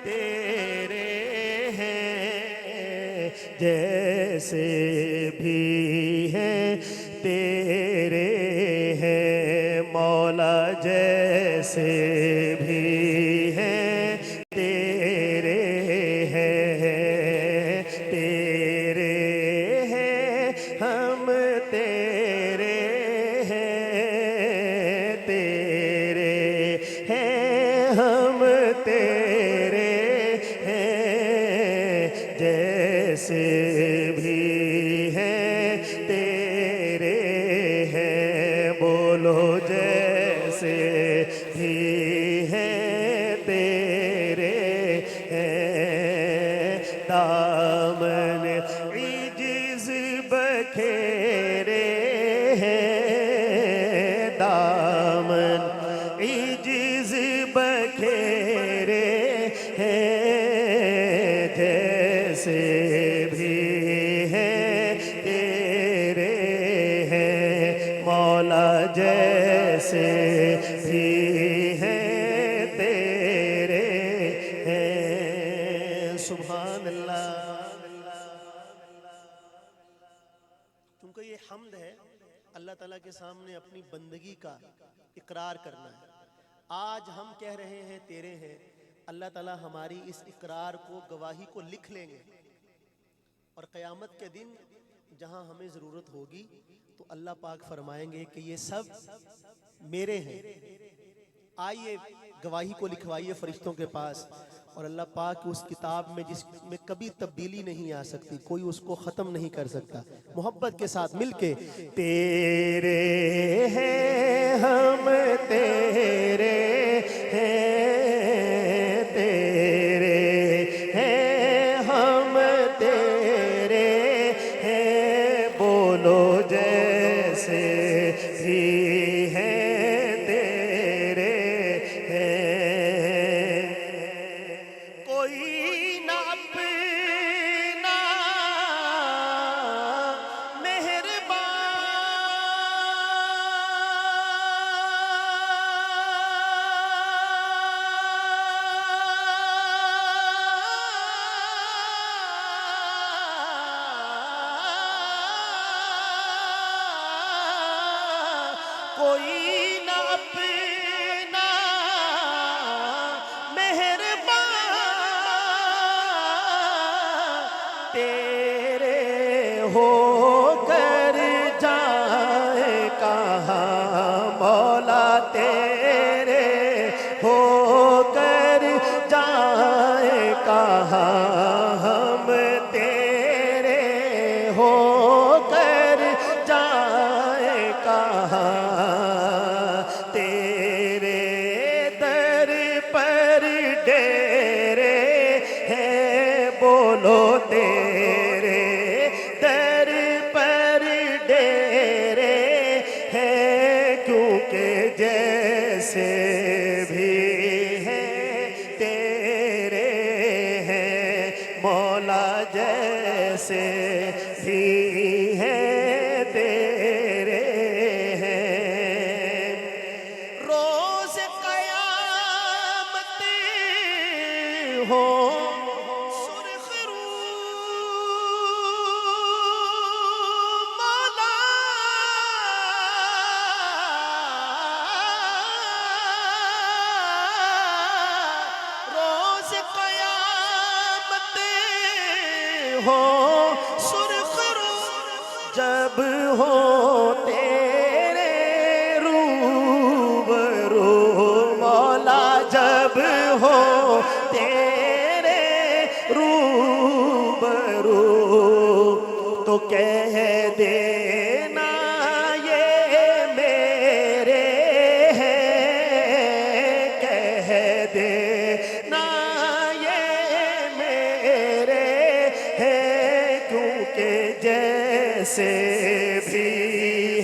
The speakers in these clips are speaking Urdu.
تیرے ہیں، جیسے بھی ہیں تیرے ہیں مولا، جیسے بھی ہیں تیرے ہیں، تیرے ہیں ہم تیرے ہیں، تیرے ہیں ہم تیرے ہیں، جیسے بھی ہیں تیرے ہیں، بولو جیسے بھی ہیں تیرے ہیں، دامن عجز بکھیرے ہیں، دامن عجز بکھیرے ہیں، جیسے بھی ہیں تیرے ہیں مولا، جیسے بھی ہیں تیرے ہیں، سبحان اللہ۔ تم کو یہ حمد ہے اللہ تعالیٰ کے سامنے اپنی بندگی کا اقرار کرنا ہے۔ آج ہم کہہ رہے ہیں تیرے ہیں، اللہ تعالیٰ ہماری اس اقرار کو، گواہی کو لکھ لیں گے، اور قیامت کے دن جہاں ہمیں ضرورت ہوگی تو اللہ پاک فرمائیں گے کہ یہ سب میرے ہیں، آئیے گواہی کو لکھوائیے فرشتوں کے پاس، اور اللہ پاک اس کتاب میں جس میں کبھی تبدیلی نہیں آ سکتی، کوئی اس کو ختم نہیں کر سکتا، محبت کے ساتھ مل کے تیرے ہیں ہم تیرے ہیں، تیرے ہیں ہم تیرے ہیں، بولو جیسے بھی ہیں تیرے ہیں، کوئی نہ اپنا کوئی نہ اپنا مہربان تیرے ہو کر جائے کہاں، مولا تیرے ہو کر جائے کہاں، ہم تیرے ہو کر جائے کہاں، تیرے در پر ڈیرے ہیں، بولو تیرے در پر ڈیرے ہیں، کیونکہ جیسے بھی ہیں تیرے ہیں مولا، جیسے بھی ہیں تیرے ہیں، روز قیامت ہو سرخ رو مولا، روز قیامت ہو سرخ رو، جب ہو تیرے روبرو مولا، جب ہو تیرے روبرو تو کہہ دینا یہ میرے ہیں، کہہ دینا یہ میرے ہیں، کیونکہ جیسے بھی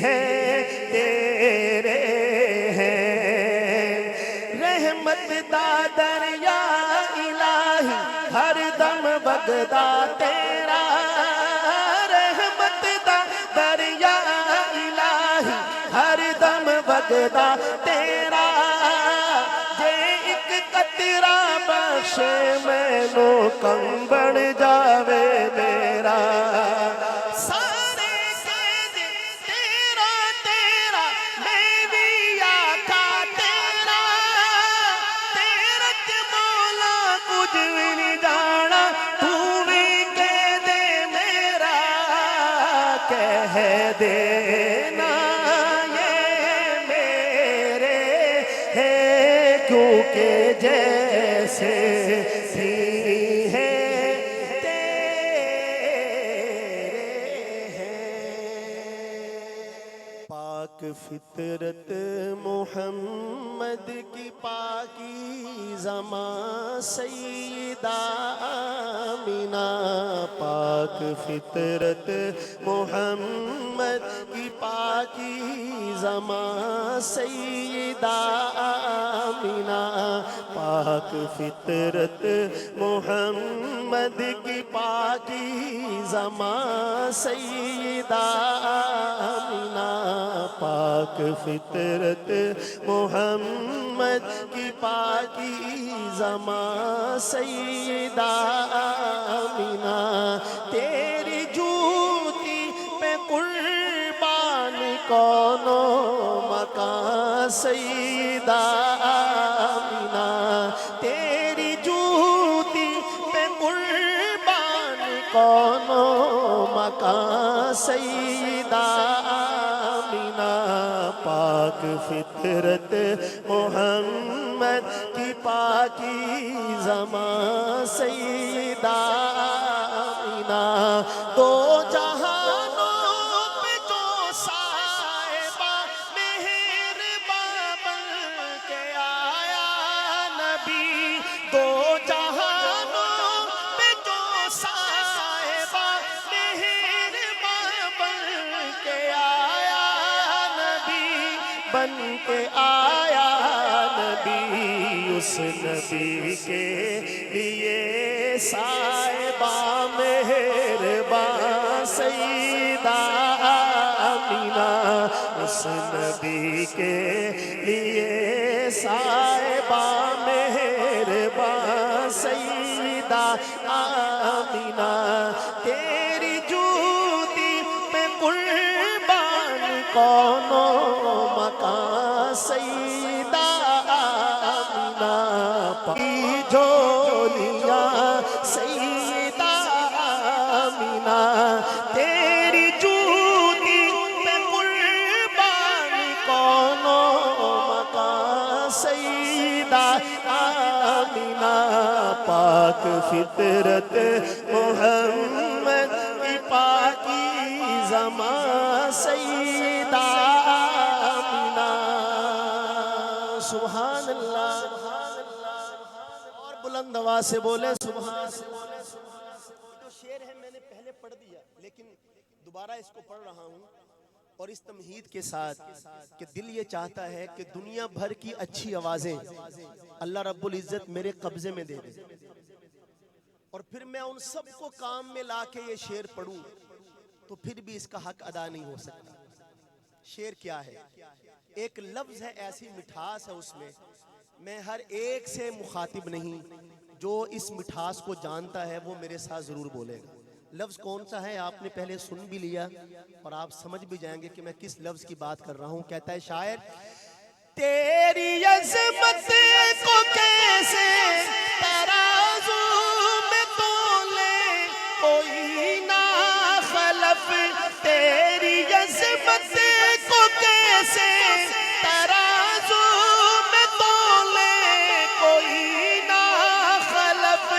ہیں تیرے ہیں، رحمت دا دریا الہی ہر دم بغدا تیرا، رحمت دا دریا الہی ہر دم بغدا تیرا، جے ایک قطرہ بخش مینو کم بن جاوے میرا سارے کہہ دے تیرا تیرا میں بھی آقا تیرا تیرا تے مولا کچھ بھی نہیں جانا تو بھی کہہ دے میرا کہہ دینا یہ میرے ہے کیونکہ جیسے سی ہے پاک فطرت محمد کی پاکیزہ ماں سیدہ آمینہ پاک فطرت محمد کی پاکیزہ ماں سیدہ آمینہ پاک فطرت محمد کی پاکیزہ ماں سیدہ آمینہ پاک فطرت محمد کی پاکیزہ ماں سیدہ آمینہ تیری جوتی پہ قربان کونو مکان سیدہ آمینہ تیری جوتی پہ قربان کونو مکان سیدہ آمینہ پاک فطرت محمد کی پاکیزہ ماں سیدہ آمینہ دو جہانوں پہ جو صاحبہ مہرباں بن کے آیا نبی دو جہانوں پہ جو صاحبہ مہرباں بن کے آیا نبی بن کے آیا نبی اس نبی کے لیے صاحبہ مہرباں سیدہ آمینہ اس نبی کے لیے صاحبہ مہرباں سیدہ آمینہ تیری جوتی پہ قربان کونو مکان سیدہ آمینہ پاکی جھولیاں سیدہ آمینہ تیری جوتی پہ قربان کونو مکان سیدہ آمینہ پاک فطرت محمد کی پاکیزہ ماں سیدہ آمینہ سبحان اللہ اور بلند آواز سے بولے سبحان اللہ جو شعر ہے میں نے پہلے پڑھ دیا لیکن دوبارہ اس کو پڑھ رہا ہوں اور اس تمہید کے ساتھ کہ دل یہ چاہتا ہے کہ دنیا بھر کی اچھی آوازیں اللہ رب العزت میرے قبضے میں دے دے اور پھر میں ان سب کو کام میں لا کے یہ شعر پڑھوں تو پھر بھی اس کا حق ادا نہیں ہو سکتا شعر کیا ہے ایک لفظ ہے ایسی مٹھاس ہے اس میں ہر ایک سے مخاطب نہیں جو اس مٹھاس کو جانتا ہے وہ میرے ساتھ ضرور بولے گا لفظ کون سا ہے آپ نے پہلے سن بھی لیا اور آپ سمجھ بھی جائیں گے کہ میں کس لفظ کی بات کر رہا ہوں کہتا ہے شاعر تیری عظمت کو کیسے ترازو میں تولے کوئی نہ خلف تیری عظمت کو کیسے ترازو میں تولے کوئی نہ خلف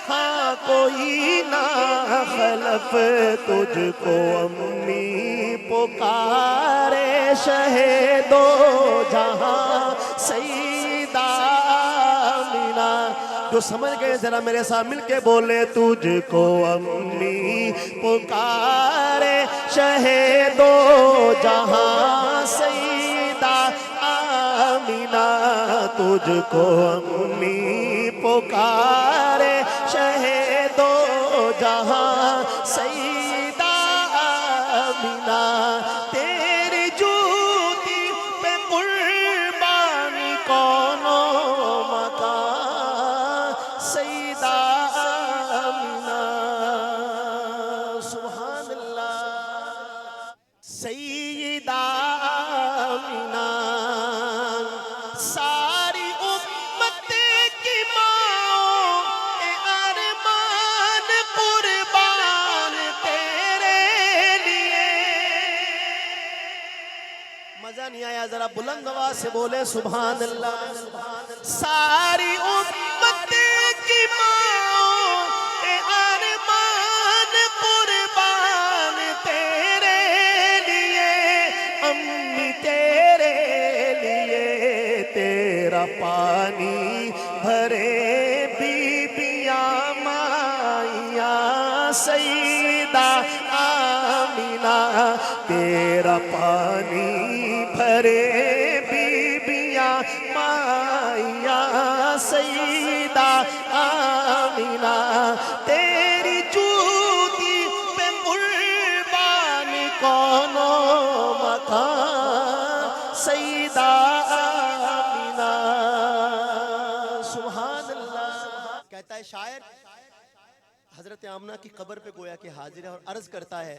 ہاں کوئی نہ خلف تجھ کو امی پکارے شہ دو جہاں سیدہ آمینہ جو سمجھ گئے ذرا میرے ساتھ مل کے بولے تجھ کو امی پکارے شہ دو جہاں سیدہ آمینہ تجھ کو امی پکارے شہ دو جہاں سیدہ آمینہ تیری جوتی پہ قربانی کونو مکان سیدہ آمینہ سبحان اللہ سیدہ آمینہ ساری امت کی ماں اے ارمان قربان تیرے لیے مزہ نہیں آیا ذرا بلند آواز سے بولے سبحان اللہ ساری امت کی ماں اے ارمان قربان تیرے لیے امی تیرے لیے تیرا پانی بھرے بیبیاں مائیاں سیدہ آمینہ تیرا پانی بھرے بیبیاں مائیاں سیدہ آمینہ تیری جوتی پہ قربان کونو مکان سیدہ آمینہ سبحان اللہ کہتا ہے شاعر حضرت آمنہ کی قبر پہ گویا کہ حاضر ہے اور عرض کرتا ہے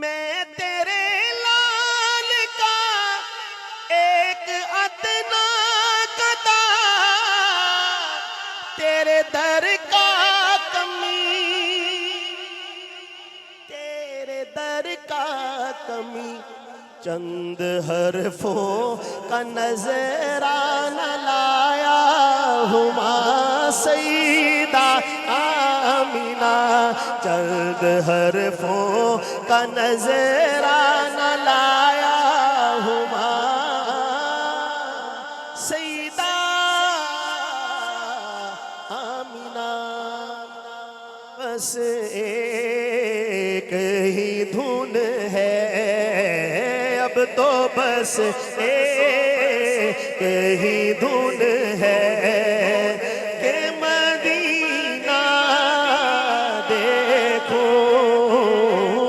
میں تیرے لال کا ایک ادنا قطع تیرے در کا کمی تیرے در کا کمی چند حرفوں کا نظرانہ لایا ہما سیدہ آمینہ چند حرفوں کا نظرانہ لایا ہما سیدہ آمینہ بس ایک ہی دھن ہے اب تو بس ایک ہی دھن ہے کہ مدینہ دیکھو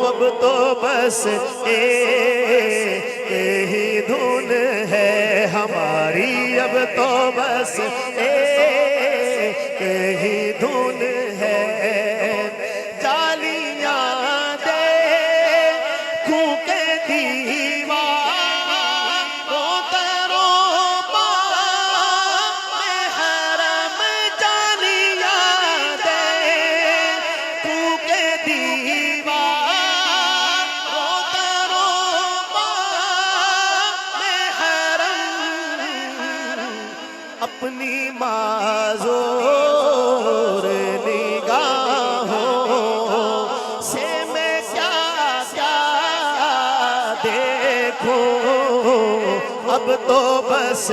اب تو بس ایک ہی دھن ہے ہماری اب تو بس ایک ہی دھن ہے جالیاں دیکھوں کے دیوار وہ دروں میں حرم جالیاں دیکھوں کے دیوار وہ دروں میں حرم اپنی معذور نگاہوں سے میں کیا کیا دیکھوں اب تو بس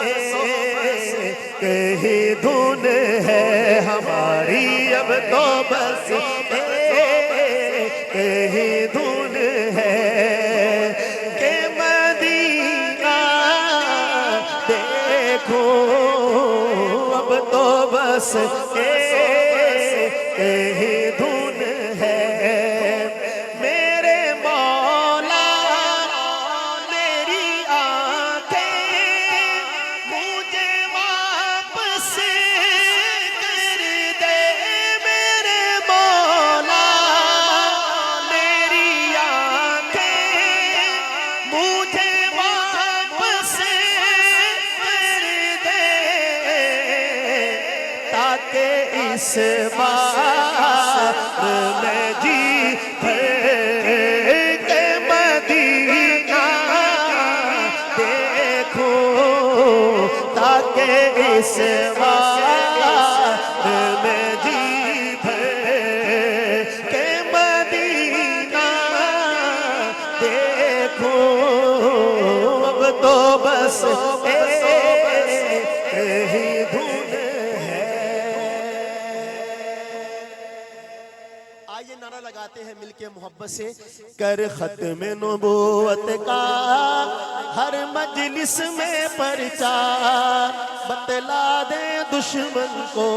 ایک ہی دھن ہے ہماری اب تو بس ایک ہی دھن ہے کہ مدینہ دیکھو اب تو بس ایک ہی دھن ہے میرے مولا میری آنکھیں مجھے واپس کر دے میرے مولا میری آنکھیں مجھے واپس کر دے تاکہ اس بار میں جی بھر کے مدینہ دیکھوں تاکہ اس بار میں جی بھر کے مدینہ دیکھوں اب تو بس ایک ہی دھن ہے آئیے نعرہ لگاتے ہیں مل کے محبت سے کر ختم نبوت کا ہر مجلس میں پرچار بتلا دے دشمن کو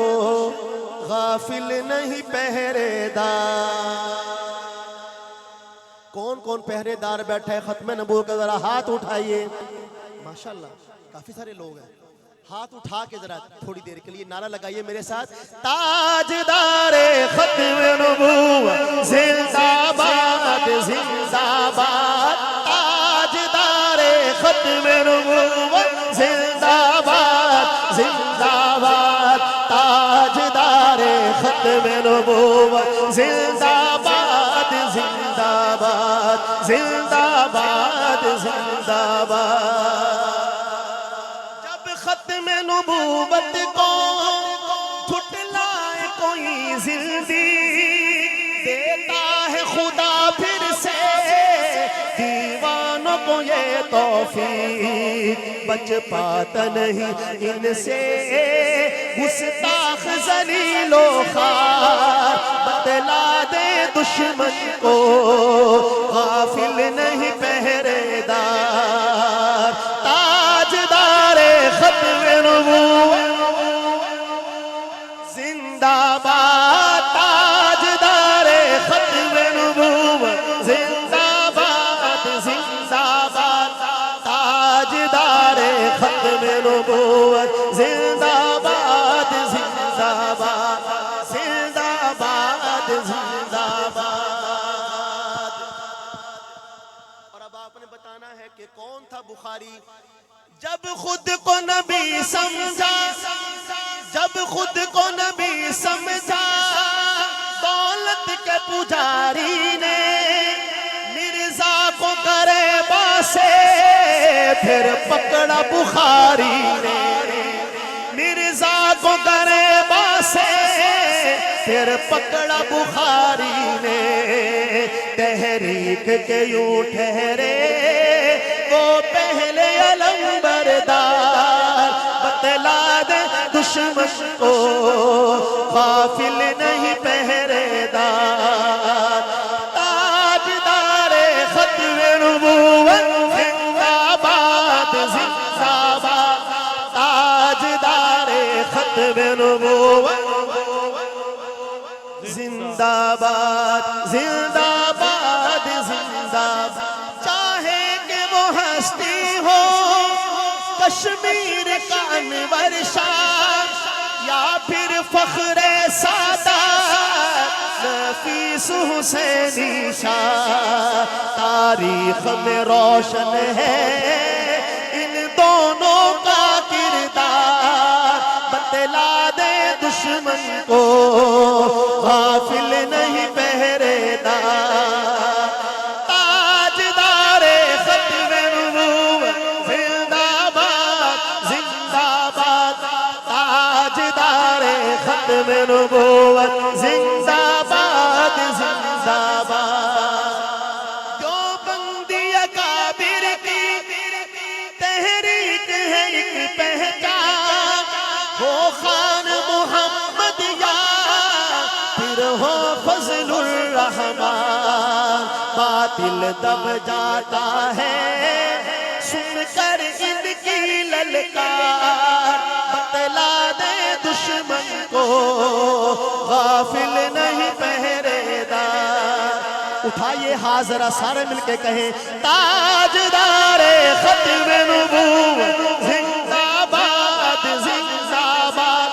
غافل نہیں پہرے دار کون کون پہرے دار بیٹھا ہے ختم نبوت کا ذرا ہاتھ اٹھائیے ماشاءاللہ کافی سارے لوگ ہیں ہاتھ اٹھا کے ذرا تھوڑی دیر کے لیے نعرہ لگائیے میرے ساتھ، تاجدار ختم نبوت زندہ باد زندہ باد، تاجدار ختم نبوت زندہ باد زندہ باد، تاجدار ختم نبوت زندہ باد زندہ باد زندہ باد زندہ باد۔ ختم نبوت کو جھٹلائے کوئی زندگی، دیتا ہے خدا پھر سے دیوانوں کو یہ توفیق، بچ پاتا نہیں ان سے گستاخ ذلیل و خوار، بتلا دے دشمن کو غافل نہیں پہرے دار، تاجدار ختم نبوت زندہ باد، تاجدار ختم نبوت زندہ باد زندہ باد، تاجدار ختم نبوت زندہ باد زندہ باد زندہ باد زندہ باد۔ اور اب آپ نے بتانا ہے کہ کون تھا بخاری؟ جب خود کو نبی سمجھا، جب خود کو نبی سمجھا دولت کے پجاری نے، مرزا کو گریباں سے پھر پکڑا بخاری نے، مرزا کو گریباں سے پھر پکڑا بخاری نے، تحریک کے یوں ٹھہرے وہ پہلے علم بردار، بتلا دے دشمن کو غافل نہیں پہرے دار، تاجدار ختم نبوت زندہ باد زندہ باد، تاجدار ختم نبوت زندہ باد زندہ باد زندہ باد۔ ہستی ہو کشمیر کا انور شاہ یا پھر فخر سادات نفیس حسینی شاہ، تاریخ میں روشن ہے ان دونوں کا کردار، بتلا دے دشمن کو غافل نہیں پہرے دار، تاجدار ختم نبوت زندہ باد زندہ باد، تاجدار ختم نبوت زندہ باد زندہ باد۔ دیوبندی اکابر کی تحریک ہے ایک پہچان، ہو خان محمد یا پھر ہو فضل الرحمن، باطل دب جاتا ہے سن کر ان کی للکار، بتلا دے دشمن کو غافل نہیں پہرے دار۔ اٹھائیے ہاتھ ذرا سارے مل کے کہیں، تاجدار ختم نبوت زندہ باد زندہ باد،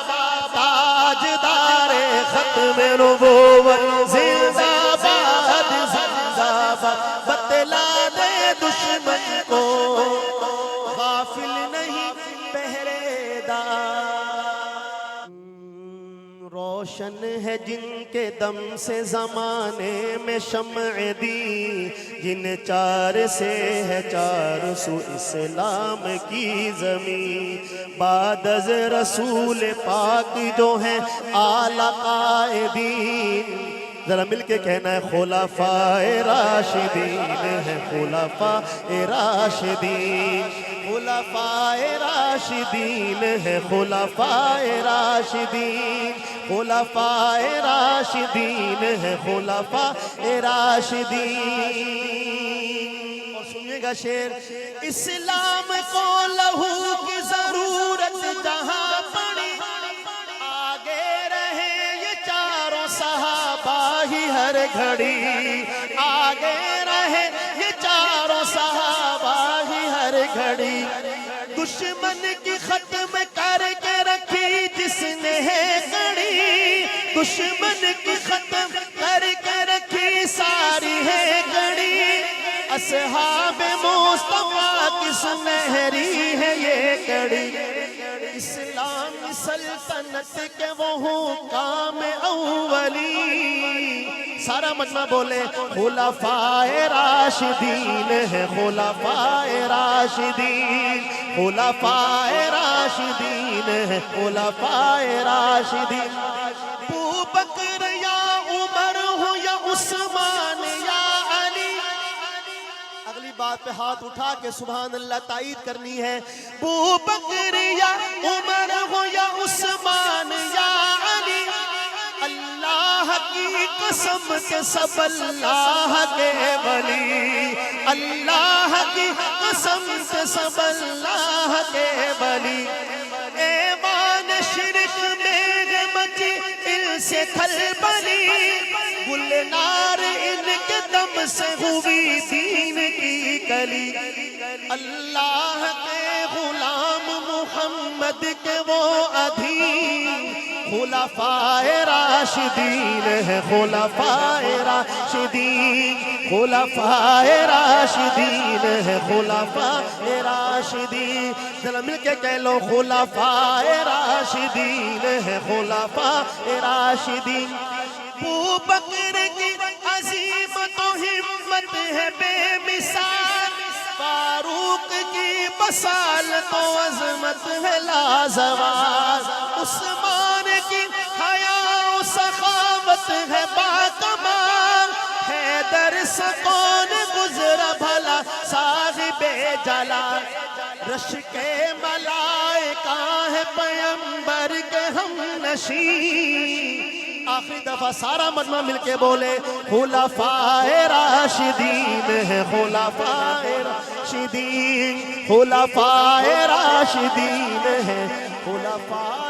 تاجدار ختم نبوت زندہ باد زندہ باد، بتلا دے دشمن کو غافل نہیں پہرے دار۔ روشن ہے جن کے دم سے زمانے میں شمع دی، جن چار سے ہے چار سو اسلام کی زمین، بعد از رسول پاک جو ہیں اعلیٰ قائدین، ذرا مل کے کہنا ہے خلفائے راشدین ہے، خلفائے راشدین، خلفائے راشدین ہے، خلفائے راشدین، خلفائے راشدین ہے، خلفائے راشدین۔ اور سنیے گا شعر، اسلام کو لہو کی ضرورت جہاں پڑی، آگے رہے یہ چاروں صحابہ ہی ہر گھڑی، آگے رہے یہ چاروں صحابہ ہی ہر گھڑی، دشمن کی ختم کر دشمن کی ختم کر کے رکھی ساری ہے کڑی اصحاب مصطفیٰ کی سنہری ہے یہ کڑی اسلام سلطنت کے وہ حکام اولی سارا مجمع بولے خلفائے راشدین ہے خلفائے راشدین خلفائے راشدین ہے خلفائے راشدین ابو بکر یا عمر ہو یا عثمان یا علی اگلی بات پہ ہاتھ اٹھا کے سبحان اللہ تائید کرنی ہے ابو بکر یا عمر ہو یا عثمان یا علی اللہ کی قسم سے سب اللہ کے ولی اللہ کی قسم سے سب اللہ کے ولی ایوان شرک میں مچی ان سے کھلبلی گلنار ان کے دم سے ہوئی دین کی کلی اللہ کے غلام محمد کے وہ ادھیم خلفائے راشدین ہے خلفائے راشدین خلفائے راشدین ہے خلفائے راشدین ذرا مل کے کہہ لو خلفائے راشدین ہے خلفائے راشدین ابو بکر کی عظیمت و ہمت ہے بے مثال فاروق کی بصالت و عظمت ہے لازوال عثمان کی حیا و سخاوت ہے باکمال حیدر سے کون گزرا بھلا صاحب جلال رش کے ملائکہ ہے پیمبر کے ہم نشین آخری دفعہ سارا مجمع مل کے بولے خلفائے راشدین ہے خلفائے راشدین خلفائے راشدین ہے خلفائے